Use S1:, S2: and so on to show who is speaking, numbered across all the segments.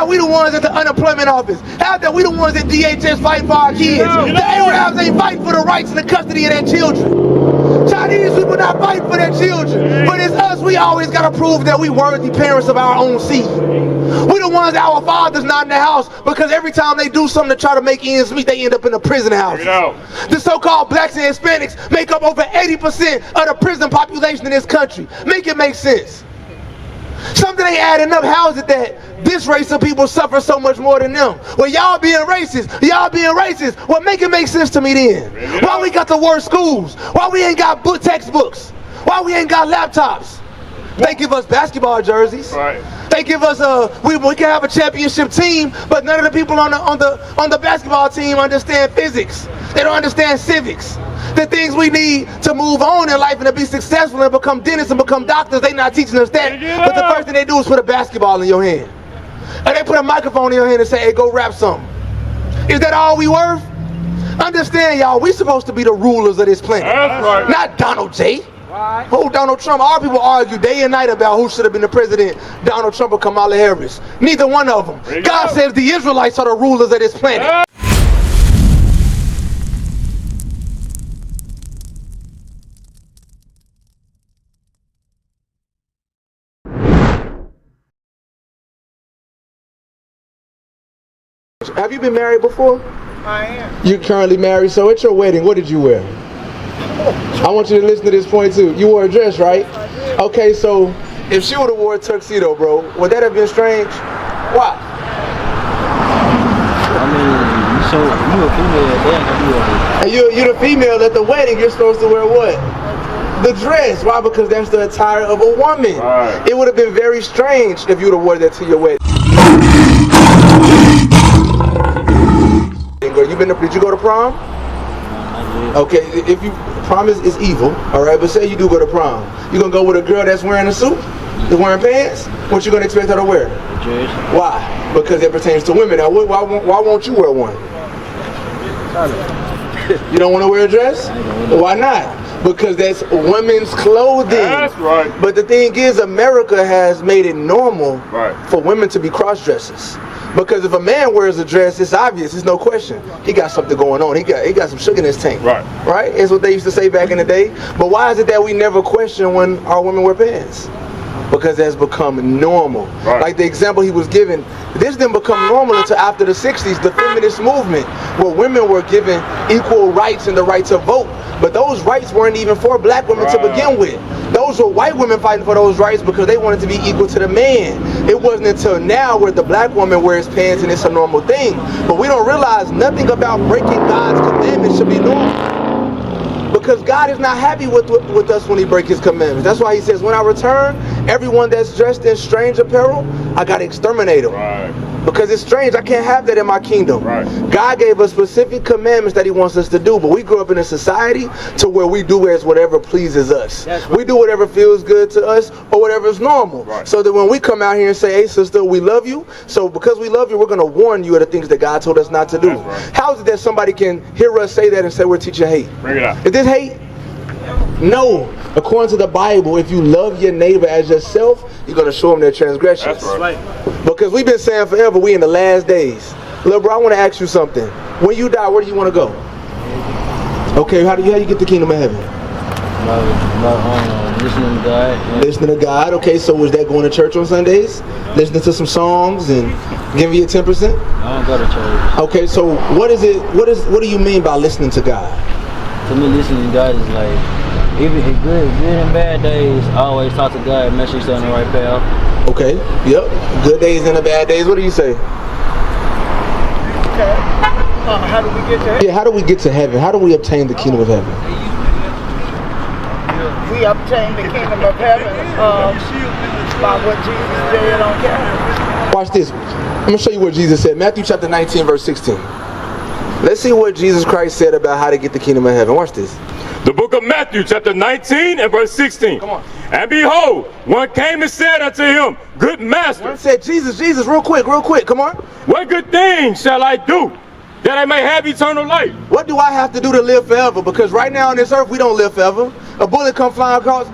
S1: that we the ones at the unemployment office. Half that we the ones at DHS fighting for our kids. The Arabs ain't fighting for the rights and the custody of their children. Chinese people not fighting for their children. But it's us, we always gotta prove that we worthy parents of our own seed. We the ones that our fathers not in the house because every time they do something to try to make ends meet, they end up in the prison house. The so-called blacks and Hispanics make up over 80% of the prison population in this country. Make it make sense. Something ain't adding up. How is it that this race of people suffer so much more than them? Well, y'all being racist, well, make it make sense to me then. Why we got the worst schools? Why we ain't got textbooks? Why we ain't got laptops? They give us basketball jerseys. Right. They give us we can have a championship team, but none of the people on the basketball team understand physics. They don't understand civics. The things we need to move on in life and to be successful and become dentists and become doctors, they not teaching us that. But the first thing they do is put a basketball in your hand. And they put a microphone in your hand and say, hey, go rap something. Is that all we worth? Understand, y'all, we supposed to be the rulers of this planet. That's right. Not Donald J. Right. Who Donald Trump? All people argue day and night about who should have been the president, Donald Trump or Kamala Harris. Neither one of them. God says the Israelites are the rulers of this planet. Have you been married before?
S2: I am.
S1: You're currently married, so at your wedding, what did you wear? I want you to listen to this point too. You wore a dress, right?
S2: I did.
S1: Okay, so if she would have wore a tuxedo, bro, would that have been strange? Why?
S3: I mean, so you a female,
S1: you're the female at the wedding, you're supposed to wear what? The dress. Why? Because that's the attire of a woman. Right. It would have been very strange if you would have worn that to your wedding. Did you go to prom? Okay, if you prom is evil, all right. But say you do go to prom, you gonna go with a girl that's wearing a suit, that's wearing pants. What you gonna expect her to wear?
S3: A dress.
S1: Why? Because it pertains to women. Now, why won't you wear one? You don't want to wear a dress? Why not? Because that's women's clothing.
S4: That's right.
S1: But the thing is, America has made it normal for women to be cross-dressers. Because if a man wears a dress, it's obvious, it's no question. He got something going on. He got some sugar in his tank. Right. Right? That's what they used to say back in the day. But why is it that we never question when our women wear pants? Because that's become normal. Right. Like the example he was given, this didn't become normal until after the 60s, the feminist movement, where women were given equal rights and the right to vote. But those rights weren't even for black women to begin with. Those were white women fighting for those rights because they wanted to be equal to the man. It wasn't until now where the black woman wears pants and it's a normal thing. But we don't realize nothing about breaking God's commandments should be normal. Because God is not happy with us when he breaks his commandments. That's why he says, when I return, everyone that's dressed in strange apparel, I got to exterminate them. Right. Because it's strange. I can't have that in my kingdom. Right. God gave us specific commandments that he wants us to do, but we grew up in a society to where we do as whatever pleases us. Right. We do whatever feels good to us or whatever is normal. Right. So that when we come out here and say, hey sister, we love you, so because we love you, we're going to warn you of the things that God told us not to do. Right. How is it that somebody can hear us say that and say we're teaching hate? Bring it out. Is this hate? No. According to the Bible, if you love your neighbor as yourself, you're going to show them their transgressions. That's right. Because we've been saying forever, we in the last days. Little bro, I want to ask you something. When you die, where do you want to go? Okay, how you get the kingdom of heaven?
S3: Listening to God.
S1: Listening to God. Okay, so was that going to church on Sundays? Listening to some songs and giving you 10%?
S3: I don't go to church.
S1: Okay, so what do you mean by listening to God?
S3: To me, listening to God is like, even in good and bad days, I always talk to God and make sure you stay on the right path.
S1: Okay, yep. Good days and the bad days. What do you say?
S2: Okay. How do we get to heaven?
S1: Yeah, how do we get to heaven? How do we obtain the kingdom of heaven?
S2: We obtain the kingdom of heaven by what Jesus did on Calvary.
S1: Watch this. I'm going to show you what Jesus said. Matthew chapter 19, verse 16. Let's see what Jesus Christ said about how to get the kingdom of heaven. Watch this.
S4: The book of Matthew, chapter 19 and verse 16. Come on. And behold, one came and said unto him, Good master.
S1: One said, Jesus, real quick. Come on.
S4: What good thing shall I do that I may have eternal life?
S1: What do I have to do to live forever? Because right now on this earth, we don't live forever. A bullet come flying across,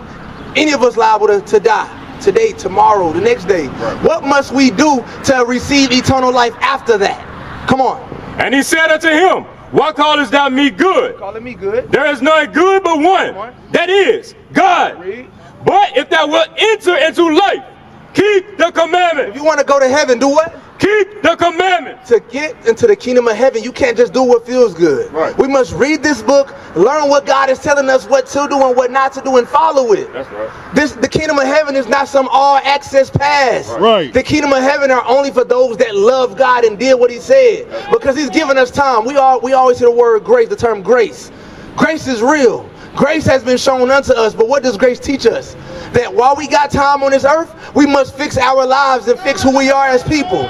S1: any of us liable to die. today, tomorrow, the next day. What must we do to receive eternal life after that? Come on.
S4: And he said unto him, why callest thou me good?
S1: Calling me good.
S4: There is none good but one, that is God. But if thou wilt enter into life, keep the commandment.
S1: If you want to go to heaven, do what?
S4: Keep the commandment.
S1: To get into the kingdom of heaven, you can't just do what feels good. We must read this book, learn what God is telling us what to do and what not to do, and follow it.
S4: That's right.
S1: The kingdom of heaven is not some all-access pass. The kingdom of heaven are only for those that love God and did what he said. Because he's given us time. We always hear the word grace, the term grace. Grace is real. Grace has been shown unto us, but what does grace teach us? That while we got time on this earth, we must fix our lives and fix who we are as people.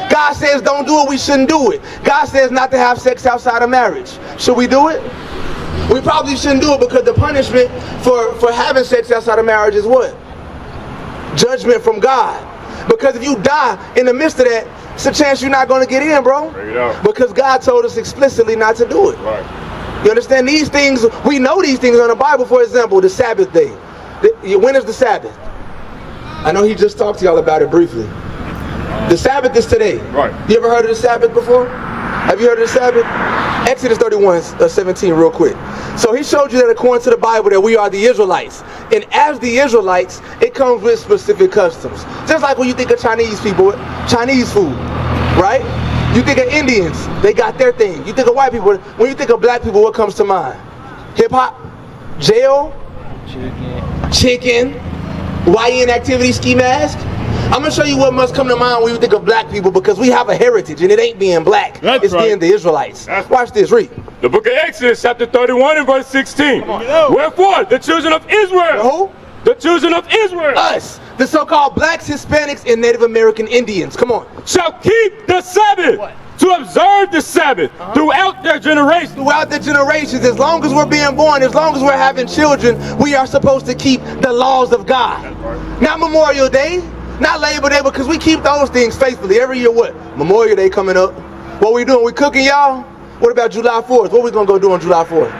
S1: God says don't do it, we shouldn't do it. God says not to have sex outside of marriage. Should we do it? We probably shouldn't do it because the punishment for having sex outside of marriage is what? Judgment from God. Because if you die in the midst of that, it's a chance you're not going to get in, bro. Because God told us explicitly not to do it. You understand? These things, we know these things on the Bible. For example, the Sabbath day. When is the Sabbath? I know he just talked to y'all about it briefly. The Sabbath is today. You ever heard of the Sabbath before? Have you heard of the Sabbath? Exodus 31:17 real quick. So he showed you that according to the Bible that we are the Israelites. And as the Israelites, it comes with specific customs. Just like when you think of Chinese people, Chinese food, right? You think of Indians, they got their thing. You think of white people, when you think of black people, what comes to mind? Hip hop, jail, chicken, YN activity, ski mask. I'm going to show you what must come to mind when you think of black people, because we have a heritage and it ain't being black. It's being the Israelites. Watch this, read.
S4: The book of Exodus, chapter 31 and verse 16. Wherefore, the children of Israel.
S1: Who?
S4: The children of Israel.
S1: Us. The so-called blacks, Hispanics, and Native American Indians. Come on.
S4: Shall keep the Sabbath. To observe the Sabbath throughout their generations.
S1: Throughout the generations, as long as we're being born, as long as we're having children, we are supposed to keep the laws of God. Not Memorial Day, not Labor Day, because we keep those things faithfully. Every year, what? Memorial Day coming up. What we doing? We cooking, y'all? What about July 4th? What we gonna go do on July 4th?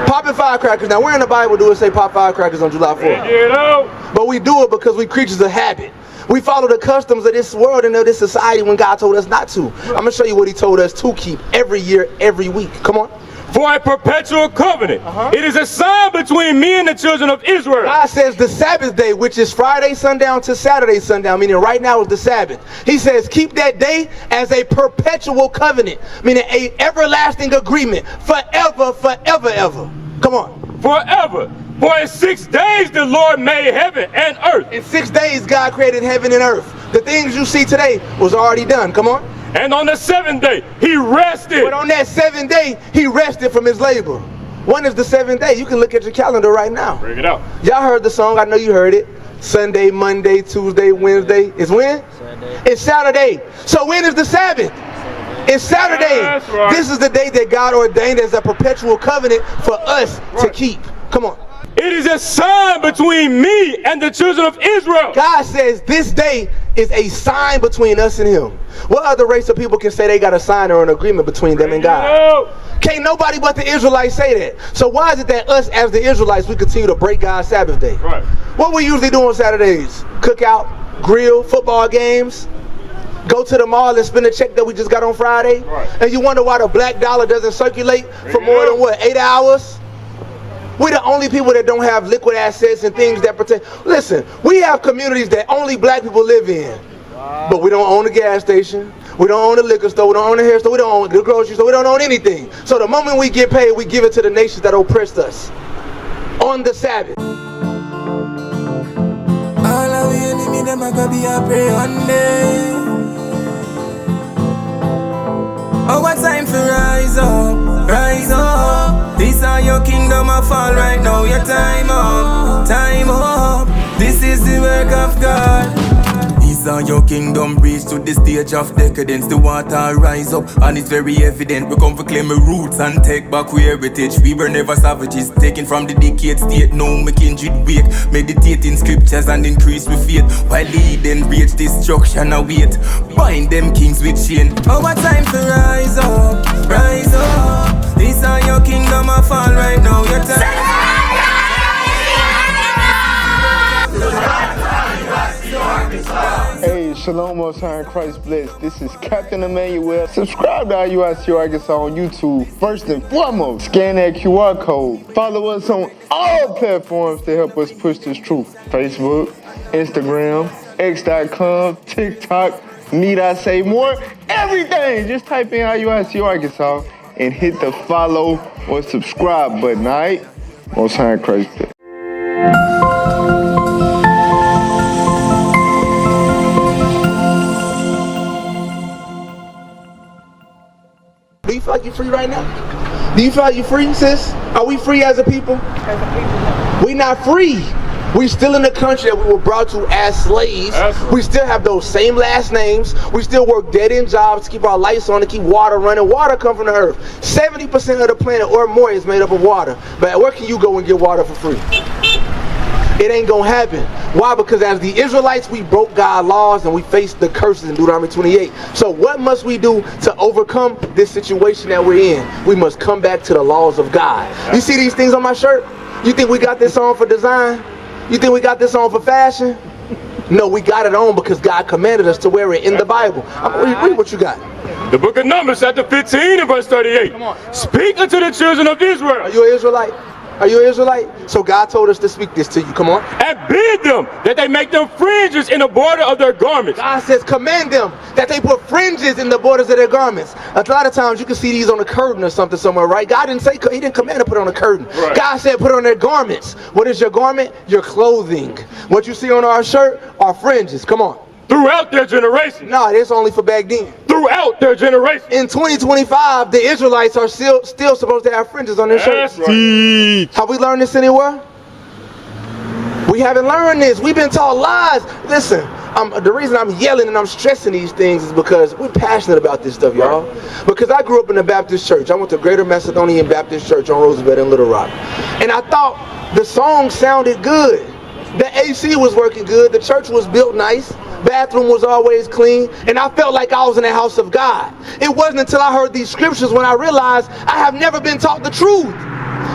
S1: Popping firecrackers. Now, where in the Bible do it say pop firecrackers on July 4th? But we do it because we creatures of habit. We follow the customs of this world and of this society when God told us not to. I'm going to show you what he told us to keep every year, every week. Come on.
S4: For a perpetual covenant. It is a sign between me and the children of Israel.
S1: God says the Sabbath day, which is Friday sundown to Saturday sundown, meaning right now is the Sabbath. He says keep that day as a perpetual covenant, meaning an everlasting agreement, forever, forever, ever. Come on.
S4: Forever. For in 6 days the Lord made heaven and earth.
S1: In 6 days God created heaven and earth. The things you see today was already done. Come on.
S4: And on the 7th day he rested.
S1: But on that 7th day he rested from his labor. When is the 7th day? You can look at your calendar right now.
S4: Bring it out.
S1: Y'all heard the song. I know you heard it. Sunday, Monday, Tuesday, Wednesday. It's when?
S3: Saturday.
S1: It's Saturday. So when is the Sabbath? It's Saturday.
S4: That's right.
S1: This is the day that God ordained as a perpetual covenant for us to keep. Come on.
S4: It is a sign between me and the children of Israel.
S1: God says this day is a sign between us and him. What other race of people can say they got a sign or an agreement between them and God? Can't nobody but the Israelites say that. So why is it that us as the Israelites, we continue to break God's Sabbath day? What we usually do on Saturdays? Cookout, grill, football games, go to the mall and spend a check that we just got on Friday. And you wonder why the black dollar doesn't circulate for more than what, 8 hours? We're the only people that don't have liquid assets and things that protect. Listen, we have communities that only black people live in. But we don't own a gas station. We don't own a liquor store. We don't own a hair store. We don't own the grocery store. We don't own anything. So the moment we get paid, we give it to the nations that oppressed us on the Sabbath.
S5: All of the enemy, them are gonna be a prey one day. Oh, what time for rise up, rise up. This are your kingdom of fall right now. Your time up, time up. This is the work of God. This are your kingdom reach to the stage of decadence. The water rise up and it's very evident. We come to claim our roots and take back our heritage. We were never savages, taken from the decayed state. No my kindred wake, meditating scriptures and increase with faith. While leading reach destruction await. Bind them kings with chain. Oh, what time to rise up, rise up. This are your kingdom of fall right now. Your time.
S6: Hey, Shalom, Most High in Christ bless. This is Captain Immanuel. Subscribe to IUIC Arkansas on YouTube. First and foremost, scan that QR code. Follow us on all platforms to help us push this truth. Facebook, Instagram, X.com, TikTok, need I say more? Everything! Just type in IUIC Arkansas and hit the follow or subscribe button, alright? Most High in Christ bless.
S1: Do you feel like you're free right now? Do you feel like you're free, sis? Are we free as a people?
S2: As a people,
S1: We not free. We still in the country that we were brought to as slaves. We still have those same last names. We still work dead-end jobs to keep our lights on, to keep water running. Water comes from the earth. 70% of the planet or more is made up of water. But where can you go and get water for free? It ain't gonna happen. Why? Because as the Israelites, we broke God's laws and we faced the curses in Deuteronomy 28. So what must we do to overcome this situation that we're in? We must come back to the laws of God. You see these things on my shirt? You think we got this on for design? You think we got this on for fashion? No, we got it on because God commanded us to wear it in the Bible. Read what you got.
S4: The book of Numbers, chapter 15 and verse 38. Speak unto the children of Israel.
S1: Are you an Israelite? Are you an Israelite? So God told us to speak this to you. Come on.
S4: And bid them that they make them fringes in the border of their garments.
S1: God says command them that they put fringes in the borders of their garments. A lot of times you can see these on a curtain or something somewhere, right? God didn't say, he didn't command to put it on a curtain. Right. God said put it on their garments. What is your garment? Your clothing. What you see on our shirt are fringes. Come on.
S4: Throughout their generation.
S1: No, it's only for back then.
S4: Throughout their generation.
S1: In 2025, the Israelites are still supposed to have fringes on their shirts.
S4: Right.
S1: Have we learned this anywhere? We haven't learned this. We've been taught lies. Listen, the reason I'm yelling and I'm stressing these things is because we're passionate about this stuff, y'all. Because I grew up in a Baptist church. I went to Greater Macedonian Baptist Church on Roosevelt in Little Rock. And I thought the song sounded good. The AC was working good. The church was built nice. Bathroom was always clean. And I felt like I was in the house of God. It wasn't until I heard these scriptures when I realized I have never been taught the truth.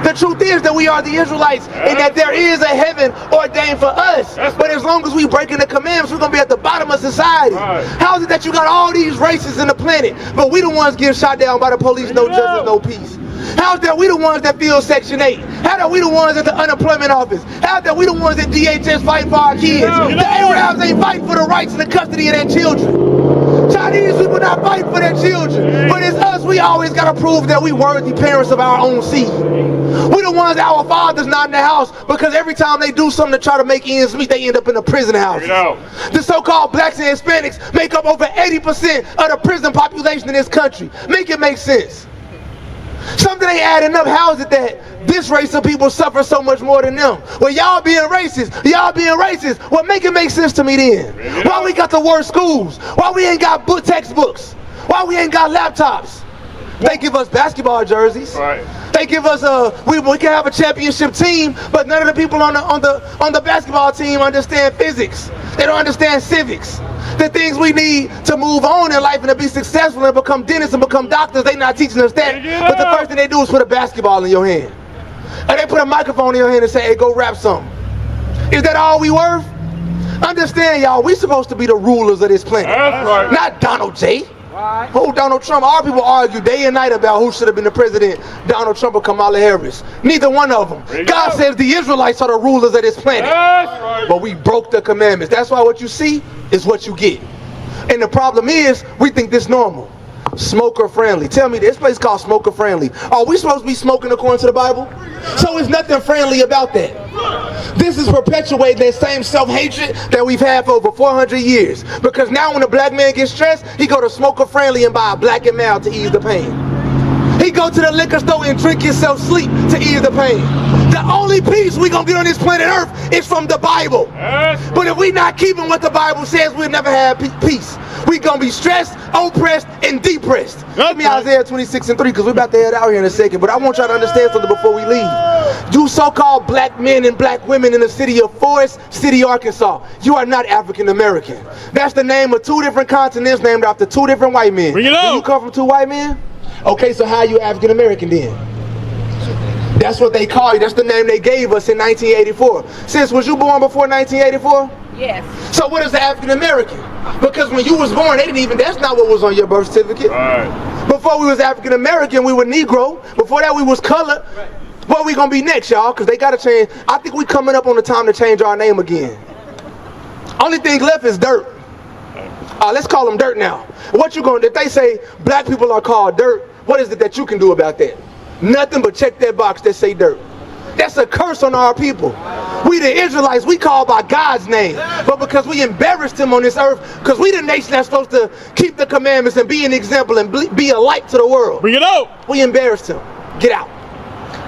S1: The truth is that we are the Israelites and that there is a heaven ordained for us. But as long as we breaking the commandments, we're going to be at the bottom of society. How is it that you got all these races in the planet, but we the ones getting shot down by the police, no justice, no peace? How is that we the ones that feel Section 8? How that we the ones at the unemployment office? How that we the ones at DHS fighting for our kids? The Arabs ain't fighting for the rights and the custody of their children. Chinese people not fighting for their children. But it's us, we always got to prove that we worthy parents of our own seed. We the ones that our fathers not in the house because every time they do something to try to make ends meet, they end up in the prison house. The so-called blacks and Hispanics make up over 80% of the prison population in this country. Make it make sense. Something ain't adding up. How is it that this race of people suffer so much more than them? Well, y'all being racist. Well, make it make sense to me then. Why we got the worst schools? Why we ain't got book textbooks? Why we ain't got laptops? They give us basketball jerseys. They give us we can have a championship team, but none of the people on the basketball team understand physics. They don't understand civics. The things we need to move on in life and to be successful and become dentists and become doctors, they not teaching us that. But the first thing they do is put a basketball in your hand. And they put a microphone in your hand and say, hey, go rap something. Is that all we worth? Understand, y'all, we supposed to be the rulers of this planet. Not Donald J. Who Donald Trump? Our people argue day and night about who should have been the president, Donald Trump or Kamala Harris. Neither one of them. God says the Israelites are the rulers of this planet. But we broke the commandments. That's why what you see is what you get. And the problem is, we think this normal. Smoker friendly. Tell me, this place called smoker friendly. Are we supposed to be smoking according to the Bible? So there's nothing friendly about that. This is perpetuating that same self-hatred that we've had for over 400 years. Because now when a black man gets stressed, he go to smoker friendly and buy a Black and Mild to ease the pain. He go to the liquor store and drink himself sleep to ease the pain. The only peace we gonna get on this planet Earth is from the Bible. But if we not keeping what the Bible says, we'll never have peace. We gonna be stressed, oppressed, and depressed. Give me Isaiah 26:3 because we're about to head out here in a second. But I want y'all to understand something before we leave. You so-called black men and black women in the city of Forrest, City, Arkansas, you are not African American. That's the name of 2 different continents named after 2 different white men. Do you come from 2 white men? Okay, so how are you African American then? That's what they call you. That's the name they gave us in 1984. Sis, was you born before 1984?
S2: Yes.
S1: So what is the African American? Because when you was born, that's not what was on your birth certificate.
S4: Right.
S1: Before we was African American, we were Negro. Before that, we was colored. What we gonna be next, y'all? Because they gotta change. I think we coming up on the time to change our name again. Only thing left is dirt. Let's call them dirt now. What you gonna, if they say black people are called dirt, what is it that you can do about that? Nothing but check that box that say dirt. That's a curse on our people. We the Israelites, we called by God's name. But because we embarrassed him on this earth, because we the nation that's supposed to keep the commandments and be an example and be a light to the world.
S4: Bring it out.
S1: We embarrassed him. Get out.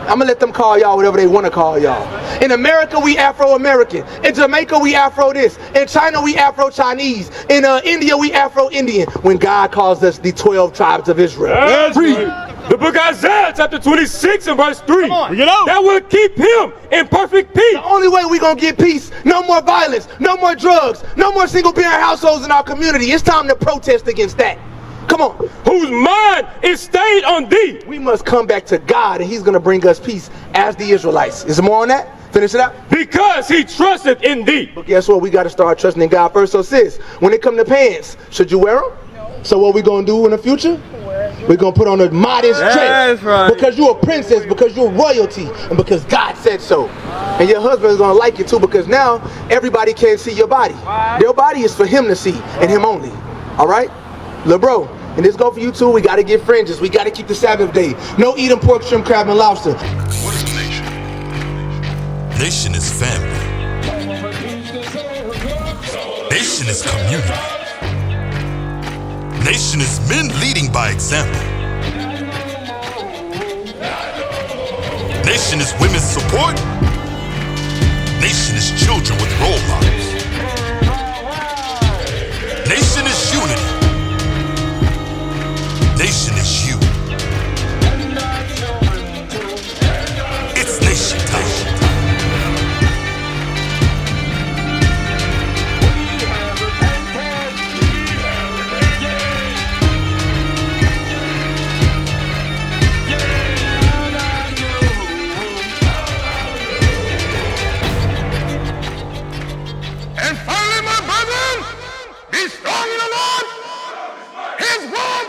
S1: I'm gonna let them call y'all whatever they wanna call y'all. In America, we Afro-American. In Jamaica, we Afro this. In China, we Afro-Chinese. In India, we Afro-Indian. When God calls us the 12 tribes of Israel.
S4: That's right. The book of Isaiah, chapter 26 and verse 3. That will keep him in perfect peace.
S1: The only way we're gonna get peace, no more violence, no more drugs, no more single parent households in our community. It's time to protest against that. Come on.
S4: Whose mind is stayed on thee.
S1: We must come back to God and he's gonna bring us peace as the Israelites. Is there more on that? Finish it out.
S4: Because he trusteth in thee.
S1: But guess what? We gotta start trusting in God first. So sis, when it come to pants, should you wear them? No. So what we gonna do in the future? We're gonna put on a modest dress.
S3: Right.
S1: Because you're a princess, because you're royalty, and because God said so. And your husband is gonna like you too, because now everybody can't see your body. Your body is for him to see, and him only. Alright? Lil' bro, and this go for you too. We gotta get fringes. We gotta keep the Sabbath day. No eating pork, shrimp, crab, and lobster.
S7: What is a nation? Nation is family. Nation is community. Nation is men leading by example. Nation is women's support. Nation is children with role models. Nation is unity. Nation is you. It's nation time.
S8: And finally, my brethren, be strong in the Lord. His word